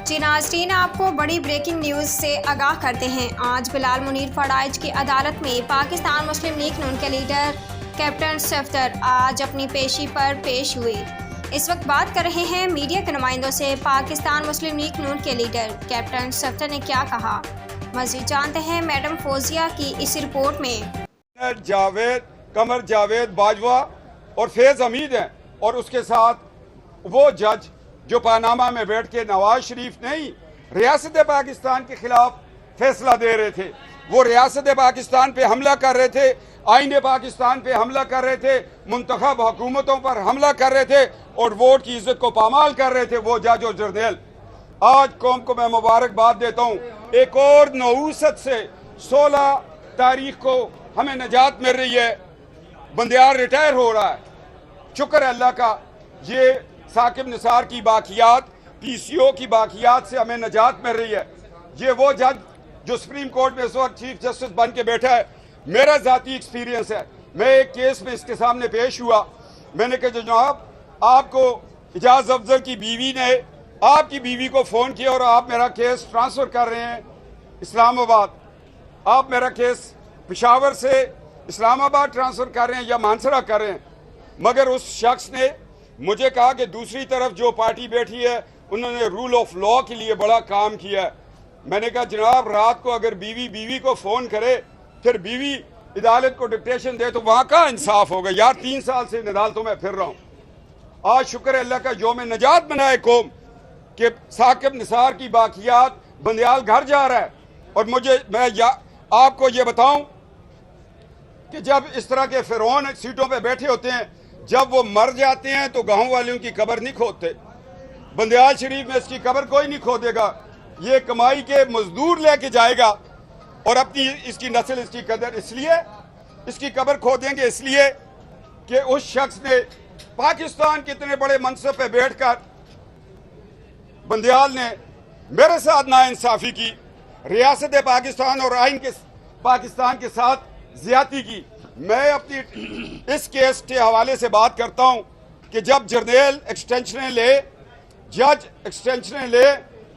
जी नाज़रीन, आपको बड़ी ब्रेकिंग न्यूज़ से आगाह करते हैं। आज बिलाल मुनीर फड़ाइच की अदालत में पाकिस्तान मुस्लिम लीग नून के लीडर कैप्टन सफदर आज अपनी पेशी पर पेश हुए। इस वक्त बात कर रहे हैं मीडिया के नुमाइंदों से। पाकिस्तान मुस्लिम लीग नून के लीडर कैप्टन सफदर ने क्या कहा, मज़ीद जानते हैं मैडम फौजिया की इस रिपोर्ट में। कमर जावेद बाजवा और फैज हमीद हैं, और उसके साथ वो जज जो पानामा में बैठ के नवाज शरीफ नहीं रियासत पाकिस्तान के खिलाफ फैसला दे रहे थे। वो रियासत पाकिस्तान पे हमला कर रहे थे, आईने पाकिस्तान पे हमला कर रहे थे, मुंतखब हुकूमतों पर हमला कर रहे थे और वोट की इज्जत को पामाल कर रहे थे। वो जज और जर्नैल, आज कौम को मैं मुबारकबाद देता हूँ। एक और नौसत से 16 तारीख को हमें निजात मिल रही है। बंदियार रिटायर हो रहा है, शुक्र है अल्लाह का। ये साकिब निसार की बाकियात, पीसीओ की बाकियात से हमें निजात मिल रही है। ये वो जज जो सुप्रीम कोर्ट में इस वक्त चीफ जस्टिस बन के बैठा है। मेरा जाती एक्सपीरियंस है, मैं एक केस में इसके सामने पेश हुआ। मैंने कहा जनाब, आपको इजाज अफजल की बीवी ने आपकी बीवी को फ़ोन किया और आप मेरा केस ट्रांसफ़र कर रहे हैं इस्लामाबाद। आप मेरा केस पेशावर से इस्लामाबाद ट्रांसफ़र कर रहे हैं या मानसरा कर रहे हैं। मगर उस शख्स ने मुझे कहा कि दूसरी तरफ जो पार्टी बैठी है उन्होंने रूल ऑफ लॉ के लिए बड़ा काम किया है। मैंने कहा जनाब, रात को अगर बीवी को फ़ोन करे फिर बीवी अदालत को डिक्टेशन दे तो वहाँ का इंसाफ होगा यार। 3 साल से इन अदालतों में फिर रहा हूँ। आज शुक्र अल्लाह का यौम निजात बनाए कौम कि साकिब निसार की बाकियात बंदियाल घर जा रहा है। और मैं आपको ये बताऊं कि जब इस तरह के फिरौन सीटों पे बैठे होते हैं, जब वो मर जाते हैं तो गांव वालों की कब्र नहीं खोदते। बंदियाल शरीफ में इसकी कब्र कोई नहीं खोदेगा। ये कमाई के मजदूर लेके जाएगा और अपनी इसकी नस्ल, इसकी कदर, इसलिए इसकी कब्र खोदेंगे इसलिए कि उस शख्स ने पाकिस्तान के इतने बड़े मनसब पे बैठकर बंदियाल ने मेरे साथ नाइंसाफी की, रियासत पाकिस्तान और आइन के पाकिस्तान के साथ ज्यादती की। मैं अपनी इस केस के हवाले से बात करता हूं कि जब जर्नैल एक्सटेंशन ले, जज एक्सटेंशन ले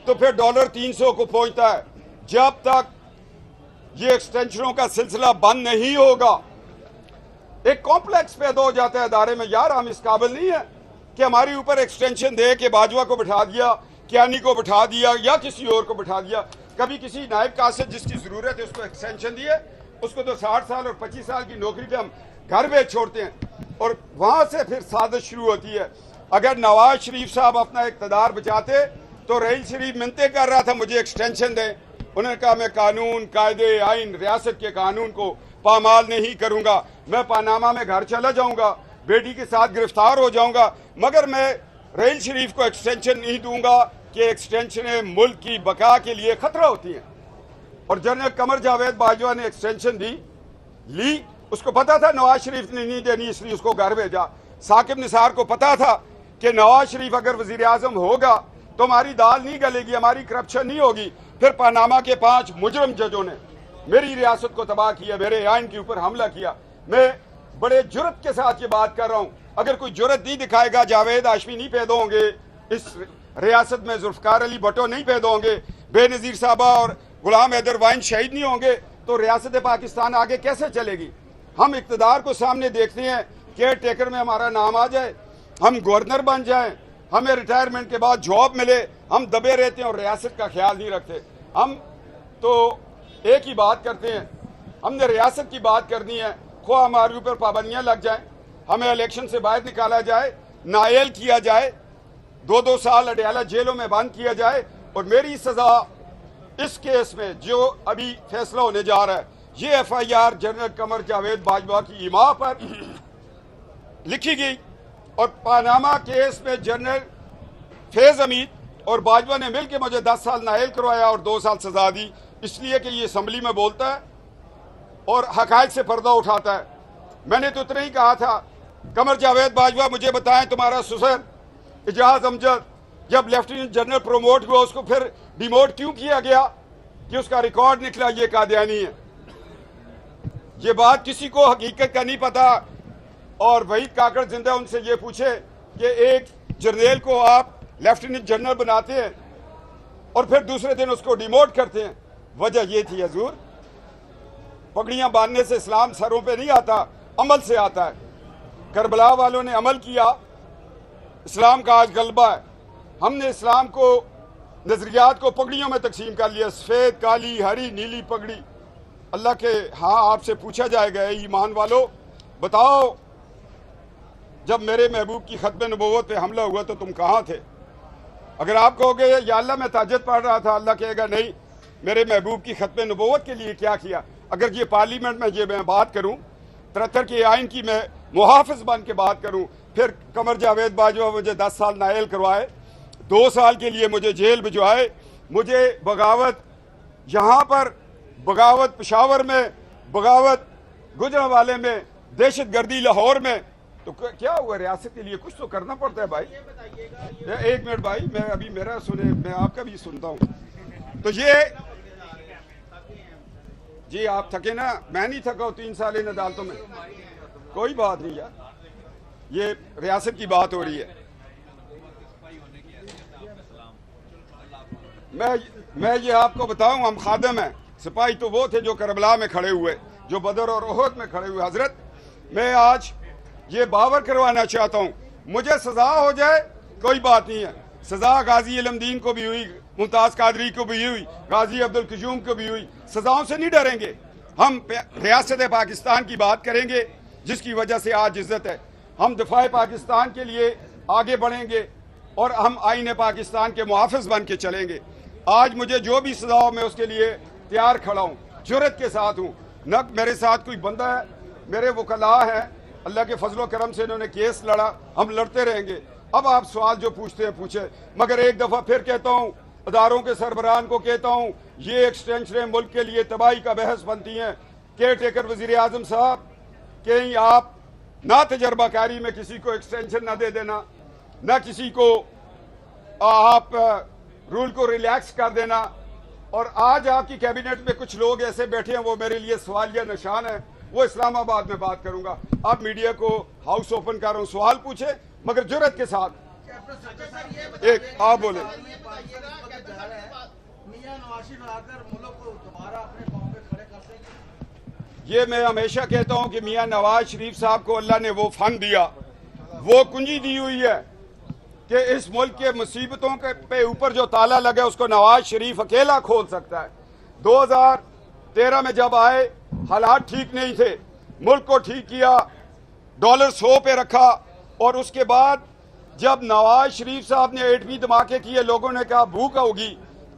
तो फिर $300 को पहुंचता है। जब तक ये एक्सटेंशनों का सिलसिला बंद नहीं होगा, एक कॉम्प्लेक्स पैदा हो जाता है अदारे में। यार, हम इस काबिल नहीं है कि हमारे ऊपर एक्सटेंशन दे के बाजवा को बिठा दिया, कियानी को बिठा दिया या किसी और को बिठा दिया। कभी किसी नायब कासिद जिसकी जरूरत है उसको एक्सटेंशन दिए, उसको तो 60 साल और 25 साल की नौकरी पे हम घर भेज छोड़ते हैं और वहां से फिर साजिश शुरू होती है। अगर नवाज शरीफ साहब अपना इक़्तिदार बचाते तो रहील शरीफ मिन्नतें कर रहा था मुझे एक्सटेंशन दें। उन्होंने कहा मैं कानून, कायदे, आइन, रियासत के कानून को पामाल नहीं करूंगा, मैं पानामा में घर चला जाऊंगा, बेटी के साथ गिरफ्तार हो जाऊंगा, मगर मैं रहील शरीफ को एक्सटेंशन नहीं दूंगा कि एक्सटेंशन मुल्क की बका के लिए खतरा होती है। और जनरल कमर जावेद बाजवा ने एक्सटेंशन ली। उसको पता था नवाज शरीफ ने नहीं देनी, इसलिए उसको घर भेजा। साकिब निसार को पता था कि नवाज शरीफ अगर वजीर आजम होगा तो हमारी दाल नहीं गलेगी, हमारी करप्शन नहीं होगी। फिर पानामा के 5 मुजरम जजों ने मेरी रियासत को तबाह किया, मेरे आइन के ऊपर हमला किया। मैं बड़े जुर्रत के साथ ये बात कर रहा हूँ। अगर कोई जुर्रत नहीं दिखाएगा, जावेद हाशमी नहीं पैदा होंगे इस रियासत में, जुल्फकार अली भुट्टो नहीं पैदा होंगे, बेनज़ीर साहबा और गुलाम हैदर वाइन शहीद नहीं होंगे, तो रियासत पाकिस्तान आगे कैसे चलेगी। हम इक़्तिदार को सामने देखते हैं, केयर टेकर में हमारा नाम आ जाए, हम गवर्नर बन जाएं, हमें रिटायरमेंट के बाद जॉब मिले, हम दबे रहते हैं और रियासत का ख्याल नहीं रखते। हम तो एक ही बात करते हैं, हमने रियासत की बात करनी है। खो हमारे ऊपर पाबंदियाँ लग जाएं, हमें इलेक्शन से बाहर निकाला जाए, नायल किया जाए, 2-2 साल अडयाला जेलों में बंद किया जाए और मेरी सजा इस केस में जो अभी फैसला होने जा रहा है, ये FIR जनरल कमर जावेद बाजवा की इमा पर लिखी गई और पानामा केस में जनरल फैज हमीद और बाजवा ने मिलकर मुझे 10 साल नायल करवाया और 2 साल सजा दी, इसलिए कि ये असम्बली में बोलता है और हकायक से पर्दा उठाता है। मैंने तो इतना ही कहा था, कमर जावेद बाजवा मुझे बताएं तुम्हारा ससुर एजाज अमजद जब लेफ्टिनेंट जनरल प्रमोट हुआ उसको फिर डिमोट क्यों किया गया कि उसका रिकॉर्ड निकला ये कादियानी है। ये बात किसी को हकीकत का नहीं पता। और वहीद काकड़ जिंदा उनसे ये पूछे कि एक जर्नैल को आप लेफ्टिनेंट जनरल बनाते हैं और फिर दूसरे दिन उसको डिमोट करते हैं। वजह ये थी हजूर, पगड़ियां बांधने से इस्लाम सरों पे नहीं आता, अमल से आता है। करबला वालों ने अमल किया, इस्लाम का आज गलबा है। हमने इस्लाम को, नजरियात को पगड़ियों में तकसीम कर लिया, सफ़ेद, काली, हरी, नीली पगड़ी। अल्लाह के हाँ आपसे पूछा जाएगा, ईमान वालों बताओ जब मेरे महबूब की खत्म नबूवत पे हमला हुआ तो तुम कहाँ थे? अगर आप कहोगे या अल्लाह मैं ताजत पढ़ रहा था, अल्लाह कहेगा नहीं, मेरे महबूब की खत्म नबूवत के लिए क्या किया। अगर ये पार्लियामेंट में ये मैं बात करूं, 73 के आइन की मैं मुहाफिज बन के बात करूं, फिर कमर जावेद बाजवा मुझे 10 साल नायल करवाए, 2 साल के लिए मुझे जेल भिजवाए, मुझे बगावत यहाँ पर, बगावत पेशावर में, बगावत गुजरांवाले में, दहशत गर्दी लाहौर में, तो क्या हुआ? रियासत के लिए कुछ तो करना पड़ता है भाई। एक मिनट भाई, मैं अभी मेरा सुने, मैं आपका भी सुनता हूँ। तो ये जी आप थके ना, मैं नहीं थका हूँ 3 साल इन अदालतों में, कोई बात नहीं यार, ये रियासत की बात हो रही है। मैं ये आपको बताऊं, हम खादम हैं। सिपाही तो वो थे जो करबला में खड़े हुए, जो बदर और ओहद में खड़े हुए। हजरत, मैं आज ये बावर करवाना चाहता हूं, मुझे सजा हो जाए कोई बात नहीं है। सजा गाजी इल्मदीन को भी हुई, मुमताज कादरी को भी हुई, गाजी अब्दुल कयूम को भी हुई। सजाओं से नहीं डरेंगे, हम रियासत पाकिस्तान की बात करेंगे जिसकी वजह से आज इज्जत है। हम दिफाए पाकिस्तान के लिए आगे बढ़ेंगे और हम आईने पाकिस्तान के मुहाफिज बन के चलेंगे। आज मुझे जो भी सजा हो मैं उसके लिए तैयार खड़ा हूँ, जुर्रत के साथ हूँ। न मेरे साथ कोई बंदा है, मेरे वकला हैं, अल्लाह के फजलो करम से इन्होंने केस लड़ा, हम लड़ते रहेंगे। अब आप सवाल जो पूछते हैं पूछे, मगर एक दफ़ा फिर कहता हूँ, अदारों के सरबराहान को कहता हूँ, ये एक्सटेंशनें मुल्क के लिए तबाही का बहस बनती हैं। केयर टेकर वज़ीर आज़म साहब, कहीं आप ना तजर्बाकारी में किसी को एक्सटेंशन ना दे देना, ना किसी को आप रूल को रिलैक्स कर देना। और आज आपकी कैबिनेट में कुछ लोग ऐसे बैठे हैं, वो मेरे लिए सवालिया निशान है, वो इस्लामाबाद में बात करूंगा। आप मीडिया को हाउस ओपन कर रहा हूं, सवाल पूछे मगर जुर्रत के साथ। एक आप बोले, ये मैं हमेशा कहता हूं कि मियां नवाज शरीफ साहब को अल्लाह ने वो फन दिया, वो कुंजी दी हुई है कि इस मुल्क के मुसीबतों के पे ऊपर जो ताला लगा उसको नवाज शरीफ अकेला खोल सकता है। 2013 में जब आए हालात ठीक नहीं थे, मुल्क को ठीक किया, डॉलर 100 पे रखा, और उसके बाद जब नवाज शरीफ साहब ने एटमी धमाके किए, लोगों ने कहा भूख होगी,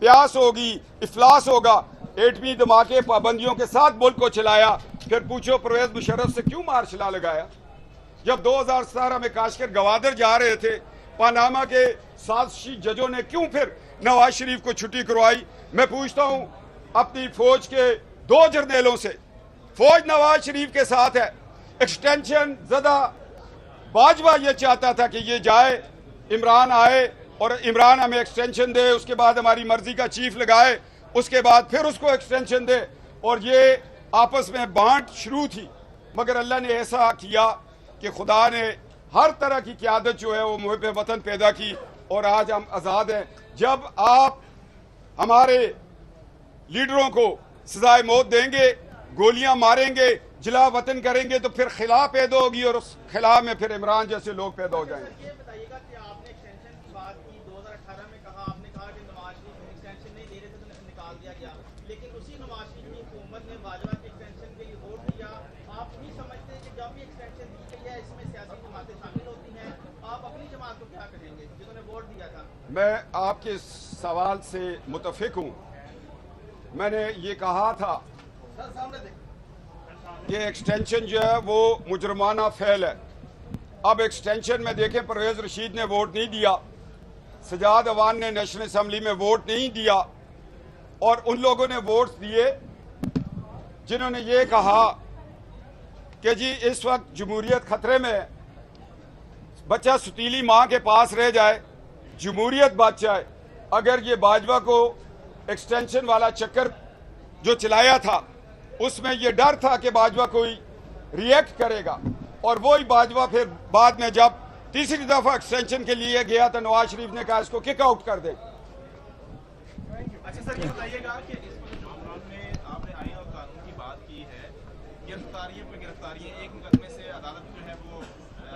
प्यास होगी, इफलास होगा। एटमी धमाके पाबंदियों के साथ मुल्क को चलाया। फिर पूछो परवेज मुशर्रफ से क्यों मार्शल लगाया? जब 2017 में काशकर गवादर जा रहे थे, पानामा के साजिशी जजों ने क्यों फिर नवाज शरीफ को छुट्टी करवाई? मैं पूछता हूं अपनी फौज के 2 जर्नैलों से, फौज नवाज शरीफ के साथ है। एक्सटेंशन ज़दा बाजवा ये चाहता था कि ये जाए, इमरान आए और इमरान हमें एक्सटेंशन दे, उसके बाद हमारी मर्जी का चीफ लगाए, उसके बाद फिर उसको एक्सटेंशन दे, और ये आपस में बांट शुरू थी। मगर अल्लाह ने ऐसा किया कि खुदा ने हर तरह की क़यादत जो है वो मुहिब वतन पैदा की, और आज हम आज़ाद हैं। जब आप हमारे लीडरों को सजाए मौत देंगे, गोलियां मारेंगे, जिला वतन करेंगे, तो फिर खिला पैदा होगी, और उस खिला में फिर इमरान जैसे लोग पैदा हो जाएंगे। ये बताइएगा कि आपने एक्सटेंशन की बात की, 2018 में कहा, आपने कहा कि नवाज शरीफ एक्सटेंशन नहीं दे रहे थे तो निकाल दिया गया, लेकिन उसी नवाज शरीफ की हुकूमत ने बाजवा के एक्सटेंशन के लिए वोट दिया। आप नहीं समझते कि जब भी एक्सटेंशन दी गई है इसमें सियासी जमातें शामिल होती हैं, आप अपनी जमात को क्या कहेंगे जिन्होंने वोट दिया था? मैं आपके सवाल से मुतफिक हूँ। मैंने ये कहा था कि एक्सटेंशन जो है वो मुजरमाना फेल है। अब एक्सटेंशन में देखें, परवेज रशीद ने वोट नहीं दिया, सजाद अवान ने नेशनल असम्बली में वोट नहीं दिया, और उन लोगों ने वोट दिए जिन्होंने ये कहा कि जी इस वक्त जमहूरियत खतरे में है, बच्चा सुतीली माँ के पास रह जाए, जमहूरियत बच जाए। अगर ये बाजवा को एक्सटेंशन वाला चक्कर जो चलाया था, उसमें ये डर था कि बाजवा कोई रिएक्ट करेगा, और वही बाजवा फिर बाद में जब तीसरी दफा एक्सटेंशन के लिए गया तो नवाज शरीफ ने कहा इसको किक आउट कर दे। अच्छा सर, ये बताइएगा कि इस वक्त जो कानून में आपने आईन और कानून की बात की है, गिरफ्तारियों पे गिरफ्तारियां, एक मुकदमे से अदालत जो है वो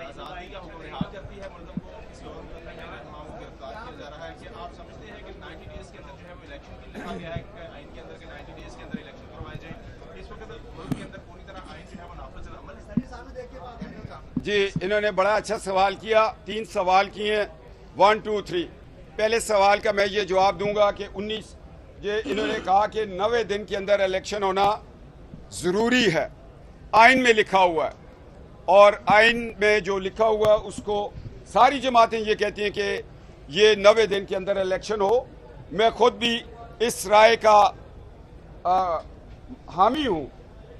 आज़ादी का हुक्म रिहा करती है मुल्ज़िम को, किसी और मुकदमे में रहनुमा को गिरफ्तार किया जा रहा है। कि आप समझते हैं कि 90 डेज़ के अंदर जो है वो इलेक्शन के लिए लिखा गया है कि आइन के अंदर के 90 डेज़ के अंदर इलेक्शन करवाए जाए, इस वक्त मुल्क के अंदर पूरी तरह आइन जो है वो नाफिज अमल है? जी, इन्होंने बड़ा अच्छा सवाल किया। 3 सवाल किए हैं, 1 2 3। पहले सवाल का मैं ये जवाब दूंगा कि 19 ये इन्होंने कहा कि 90 दिन के अंदर इलेक्शन होना ज़रूरी है, आइन में लिखा हुआ है। और आइन में जो लिखा हुआ है उसको सारी जमातें ये कहती हैं कि ये 90 दिन के अंदर इलेक्शन हो। मैं खुद भी इस राय का हामी हूँ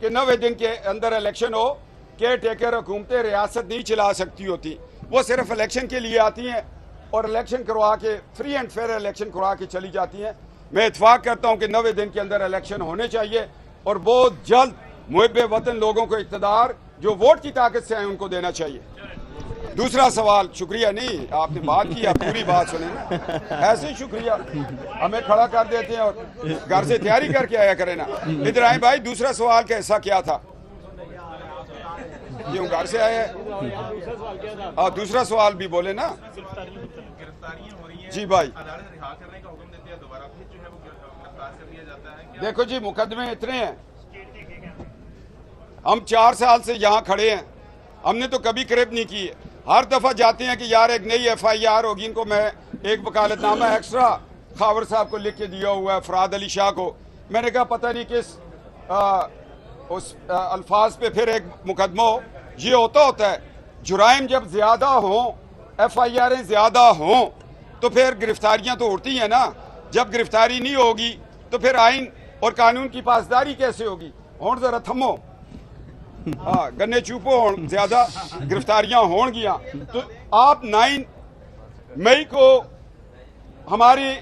कि 90 दिन के अंदर इलेक्शन हो। केयर टेकर हुकूमतें रियासत नहीं चला सकती होती, वो सिर्फ इलेक्शन के लिए आती हैं और इलेक्शन करवा के फ्री एंड फेयर इलेक्शन करवा के चली जाती हैं। मैं इत्फाक करता हूं कि 90 दिन के अंदर इलेक्शन होने चाहिए और बहुत जल्द मुहिब्बे वतन लोगों को इक़्तिदार जो वोट की ताकत से हैं उनको देना चाहिए। दूसरा सवाल, शुक्रिया नहीं, आपने बात की, आप पूरी बात सुने ना, ऐसे ही शुक्रिया, हमें खड़ा कर देते हैं और घर से तैयारी करके आया करें ना। इधर आए भाई, दूसरा सवाल का हिस्सा क्या था? क्यों घर से आए हैं? दूसरा सवाल भी बोले ना। गिरफ्तारियां हो रही हैं जी भाई, अदालत रिहा करने का हुक्म देती है, दोबारा फिर जो है वो गिरफ्तार कर लिया जाता है। देखो जी, मुकदमे इतने हैं, हम 4 साल से यहाँ खड़े हैं, हमने तो कभी क्रेप नहीं की है। हर दफा जाते हैं कि यार एक नई FIR होगी, इनको मैं एक वकालतनामा एक्स्ट्रा खावर साहब को लिख के दिया हुआ है, फराद अली शाह को। मैंने कहा पता नहीं किस उस अल्फाज पे फिर एक मुकदमा हो। ये होता है, जुराइम जब ज्यादा हों, FIR'ें ज्यादा हों तो फिर गिरफ्तारियां तो उड़ती हैं ना। जब गिरफ्तारी नहीं होगी तो फिर आइन और कानून की पासदारी कैसे होगी? हों जरा थमो, हाँ गन्ने चूपो, हों ज्यादा गिरफ्तारियां हों गिया तो आप 9 मई को हमारी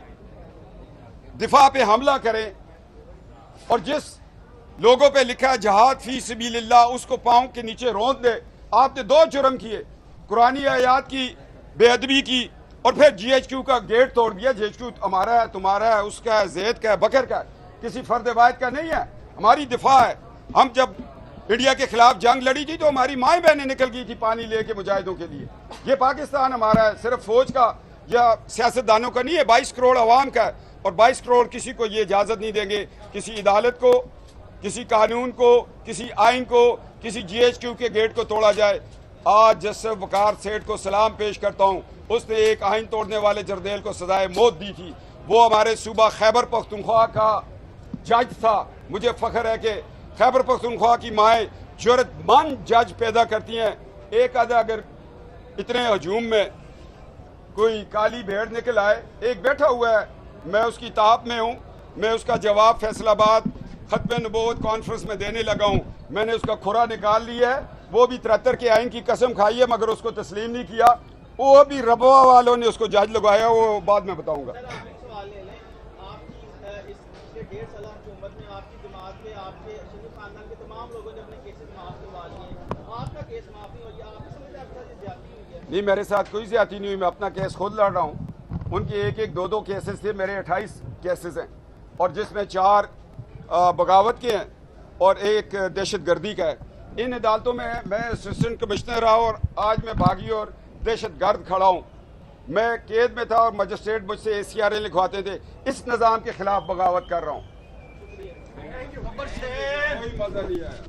दिफा पे हमला करें और जिस लोगों पे लिखा है जहाद फी सबीलिल्लाह उसको पांव के नीचे रोंद दे। आपने 2 जुर्म किए, कुरानी आयात की बेअदबी की और फिर GHQ का गेट तोड़ दिया। GHQ हमारा है, तुम्हारा है, उसका है, जैद का है, बकर का है, किसी फर्द वाहिद का नहीं है। हमारी दिफा है। हम जब इंडिया के खिलाफ जंग लड़ी थी तो हमारी माएँ बहनें निकल गई थी पानी लेके मुजाहिदों के लिए। ये पाकिस्तान हमारा है, सिर्फ फौज का या सियासतदानों का नहीं है, 22 करोड़ अवाम का है। और 22 करोड़ किसी को ये इजाज़त नहीं देंगे किसी अदालत को, किसी कानून को, किसी आइन को, किसी GHQ के गेट को तोड़ा जाए। आज जस्टिस वकार सेठ को सलाम पेश करता हूँ, उसने एक आइन तोड़ने वाले जरदेल को सजाए मौत दी थी। वो हमारे सूबा खैबर पख्तूनख्वा का जज था। मुझे फख्र है कि खैबर पख्तूनख्वा की माएँ जुर्रतमंद जज पैदा करती हैं। एक आधा अगर इतने हजूम में कोई काली भेड़ निकल आए, एक बैठा हुआ है, मैं उसकी ताप में हूँ, मैं उसका जवाब फैसलाबाद खत्म नबूवत कॉन्फ्रेंस में देने लगा हूँ। मैंने उसका खुरा निकाल लिया है, वो भी 73 के आइन की कसम खाई है मगर उसको तस्लीम नहीं किया। वो भी रबवा वालों ने उसको जज लगाया, वो बाद में बताऊंगा। सर, आप एक सवाल ले लें, आपकी इस पिछले 1.5 साल हुकूमत में आपकी जमात के, आपके शरीफ खानदान के तमाम लोगों ने अपने केसेस माफ करवा लिए, आपका केस माफ नहीं हो गया, आपको समझ आपके साथ ज्यादती हुई है? नहीं, मेरे साथ कोई ज्यादती नहीं हुई, मैं अपना केस खुद लड़ रहा हूँ। उनके 1-1, 2-2 केसेस थे, मेरे 28 केसेस हैं और जिसमें 4 बगावत के हैं और 1 दहशत गर्दी का है। इन अदालतों में मैं असिस्टेंट कमिश्नर रहा और आज मैं बागी और दहशत गर्द खड़ा हूँ। मैं कैद में था और मजिस्ट्रेट मुझसे ACRA लिखवाते थे। इस निज़ाम के खिलाफ बगावत कर रहा हूँ। कोई मजा नहीं आया।